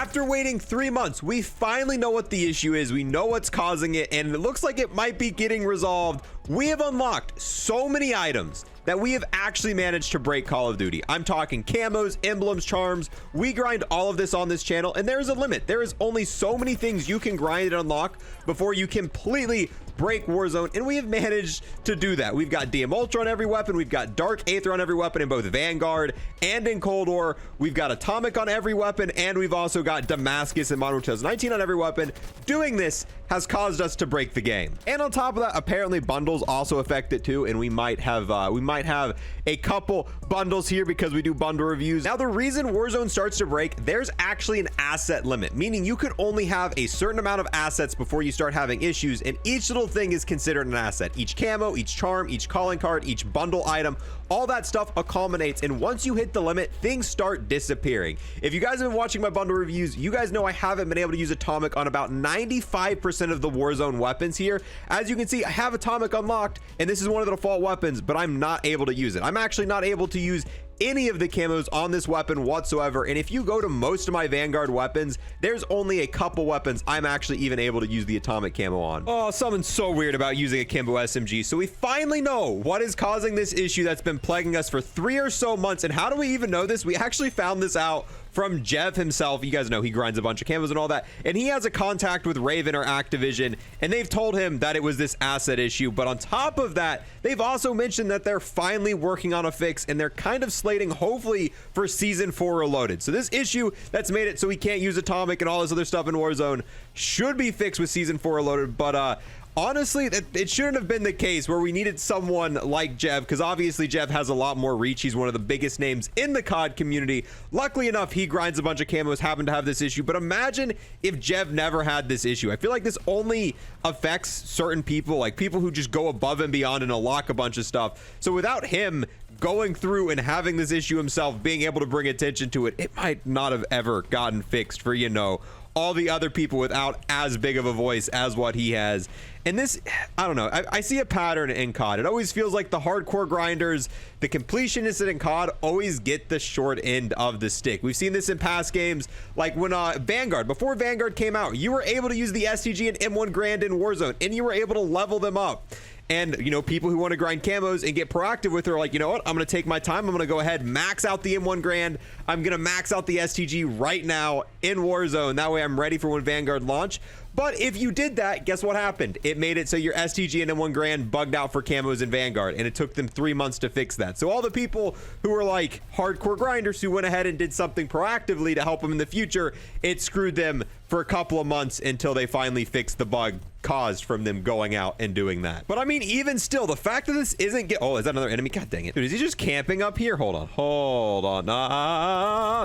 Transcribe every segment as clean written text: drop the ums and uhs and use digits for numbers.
After waiting 3 months, we finally know what the issue is. We know what's causing it, and it looks like it might be getting resolved. We have unlocked so many items that we have actually managed to break Call of Duty. I'm talking camos, emblems, charms. We grind all of this on this channel, and there is a limit. There is only so many things you can grind and unlock before you completely break Warzone, and we have managed to do that. We've got DM Ultra on every weapon. We've got Dark Aether on every weapon in both Vanguard and in Cold War. We've got Atomic on every weapon, and we've also got Damascus and Modern 2019 on every weapon. Doing this has caused us to break the game. And on top of that, apparently bundles also affect it too, and we might have a couple bundles here because we do bundle reviews. Now, the reason Warzone starts to break, there's actually an asset limit, meaning you could only have a certain amount of assets before you start having issues, and each little thing is considered an asset. Each camo, each charm, each calling card, each bundle item, all that stuff accumulates, and once you hit the limit, things start disappearing. If you guys have been watching my bundle reviews, you guys know I haven't been able to use Atomic on about 95% of the Warzone weapons here. As you can see, I have Atomic unlocked, and this is one of the default weapons, but I'm not able to use it. I'm actually not able to use any of the camos on this weapon whatsoever, and if you go to most of my Vanguard weapons, there's only a couple weapons I'm actually even able to use the Atomic camo on. Oh, something's so weird about using a Kimbo SMG. So we finally know what is causing this issue that's been plaguing us for 3 or so months. And how do we even know this? We actually found this out from Jev himself. You guys know he grinds a bunch of camos and all that, and he has a contact with Raven or Activision, and they've told him that it was this asset issue. But on top of that, they've also mentioned that they're finally working on a fix, and they're kind of slating hopefully for season 4 Reloaded. So this issue that's made it so we can't use Atomic and all this other stuff in Warzone should be fixed with season 4 Reloaded. But honestly, it shouldn't have been the case where we needed someone like Jev, because obviously Jev has a lot more reach. He's one of the biggest names in the COD community. Luckily enough, he grinds a bunch of camos, happened to have this issue. But imagine if Jev never had this issue. I feel like this only affects certain people, like people who just go above and beyond and unlock a bunch of stuff. So without him going through and having this issue himself, being able to bring attention to it, it might not have ever gotten fixed for, you know, all the other people without as big of a voice as what he has. And this, I don't know, I see a pattern in COD. It always feels like the hardcore grinders, the completionists in COD always get the short end of the stick. We've seen this in past games, like when Vanguard, before Vanguard came out, you were able to use the STG and M1 Grand in Warzone, and you were able to level them up. And, you know, people who want to grind camos and get proactive with it are like, you know what, I'm going to take my time. I'm going to go ahead, max out the M1 Grand. I'm going to max out the STG right now in Warzone. That way I'm ready for when Vanguard launch. But if you did that, guess what happened? It made it so your STG and M1 Grand bugged out for camos in Vanguard, and it took them 3 months to fix that. So all the people who were like hardcore grinders who went ahead and did something proactively to help them in the future, it screwed them for a couple of months until they finally fixed the bug caused from them going out and doing that. But I mean, even still, the fact that this isn't oh, is that another enemy? God dang it. Dude, is he just camping up here? Hold on.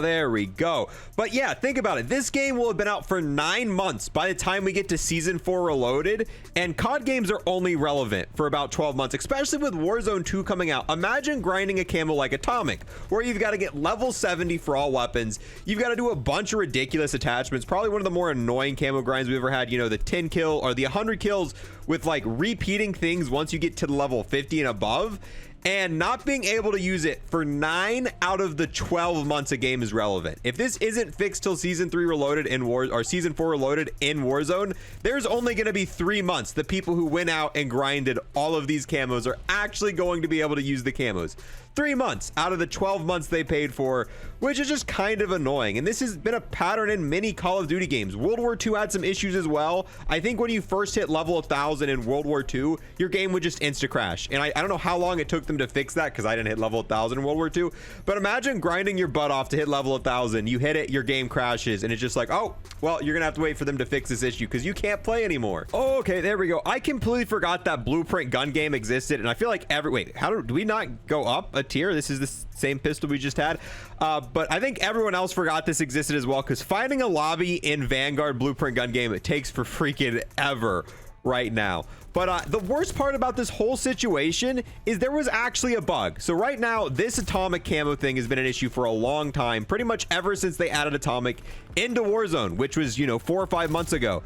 There we go. But yeah, think about it. This game will have been out for 9 months by the time we get to season 4 Reloaded, and COD games are only relevant for about 12 months, especially with Warzone 2 coming out. Imagine grinding a camo like Atomic, where you've got to get level 70 for all weapons. You've got to do a bunch of ridiculous attachments. Probably one of the more annoying camo grinds we've ever had, you know, the 10 kill or the 100 kills with like repeating things once you get to the level 50 and above, and not being able to use it for 9 out of the 12 months a game is relevant. If this isn't fixed till season 3 Reloaded in season 4 Reloaded in Warzone, there's only going to be 3 months the people who went out and grinded all of these camos are actually going to be able to use the camos. 3 months out of the 12 months they paid for, which is just kind of annoying. And this has been a pattern in many Call of Duty games. World War II had some issues as well. I think when you first hit level 1000 in World War II, your game would just insta crash. And I don't know how long it took them to fix that, because I didn't hit level 1000 in World War II. But imagine grinding your butt off to hit level 1000. You hit it, your game crashes, and it's just like, oh, well, you're gonna have to wait for them to fix this issue because you can't play anymore. Oh, okay, there we go. I completely forgot that Blueprint gun game existed, and I feel like wait, how do we not go up a tier? This is the same pistol we just had, but I think everyone else forgot this existed as well, because finding a lobby in Vanguard Blueprint gun game, it takes for freaking ever right now. But the worst part about this whole situation is there was actually a bug. So right now, this Atomic camo thing has been an issue for a long time, pretty much ever since they added Atomic into Warzone, which was, you know, 4 or 5 months ago.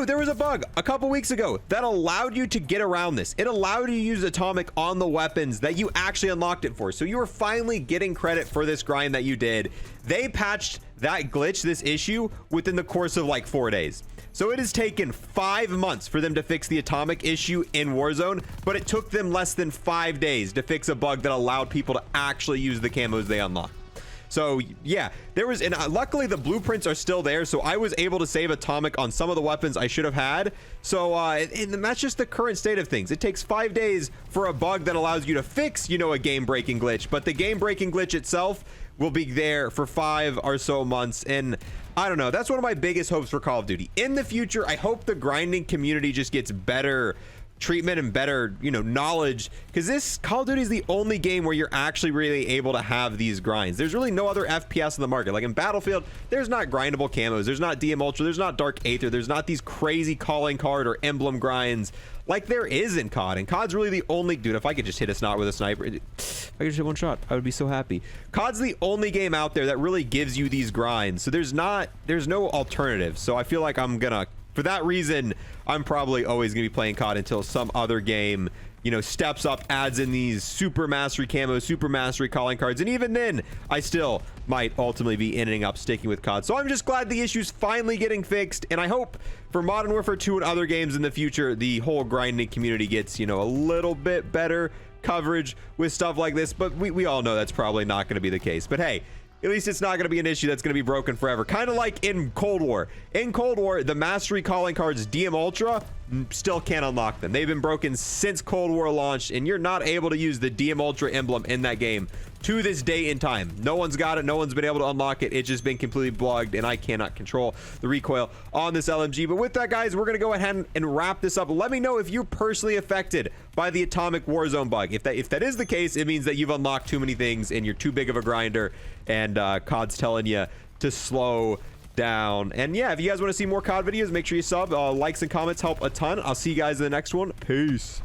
there was a bug a couple weeks ago that allowed you to get around this. It allowed you to use atomic on the weapons that you actually unlocked it for. So you were finally getting credit for this grind that you did. They patched that glitch, this issue, within the course of like 4 days. So it has taken 5 months for them to fix the atomic issue in Warzone, but it took them less than 5 days to fix a bug that allowed people to actually use the camos they unlocked. So yeah, there was, and luckily the blueprints are still there, so I was able to save atomic on some of the weapons I should have had. So and that's just the current state of things. It takes 5 days for a bug that allows you to fix, you know, a game-breaking glitch, but the game-breaking glitch itself will be there for 5 or so months. And I don't know, that's one of my biggest hopes for Call of Duty in the future. I hope the grinding community just gets better treatment and better, you know, knowledge, because this Call of Duty is the only game where you're actually really able to have these grinds. There's really no other FPS in the market. Like in Battlefield, there's not grindable camos, there's not DM Ultra, there's not Dark Aether, there's not these crazy calling card or emblem grinds like there is in COD. And COD's really the only, dude, if I could just hit a snot with a sniper, if I could just hit one shot, I would be so happy. COD's the only game out there that really gives you these grinds, so there's no alternative. So I feel like I'm gonna, for that reason, I'm probably always going to be playing COD until some other game, you know, steps up, adds in these super mastery camos, super mastery calling cards. And even then, I still might ultimately be ending up sticking with COD. So I'm just glad the issue's finally getting fixed. And I hope for Modern Warfare 2 and other games in the future, the whole grinding community gets, you know, a little bit better coverage with stuff like this. But we all know that's probably not going to be the case. But hey, at least it's not going to be an issue that's going to be broken forever. Kind of like in Cold War. In Cold War, the Mastery Calling Cards DM Ultra still can't unlock them. They've been broken since Cold War launched, and you're not able to use the DM Ultra emblem in that game to this day in time. No one's got it. No one's been able to unlock it. It's just been completely bugged, and I cannot control the recoil on this LMG. But with that, guys, we're going to go ahead and wrap this up. Let me know if you're personally affected by the Atomic Warzone bug. If that is the case, it means that you've unlocked too many things and you're too big of a grinder, and COD's telling you to slow down. And yeah, if you guys want to see more COD videos, make sure you sub. Likes and comments help a ton. I'll see you guys in the next one. Peace.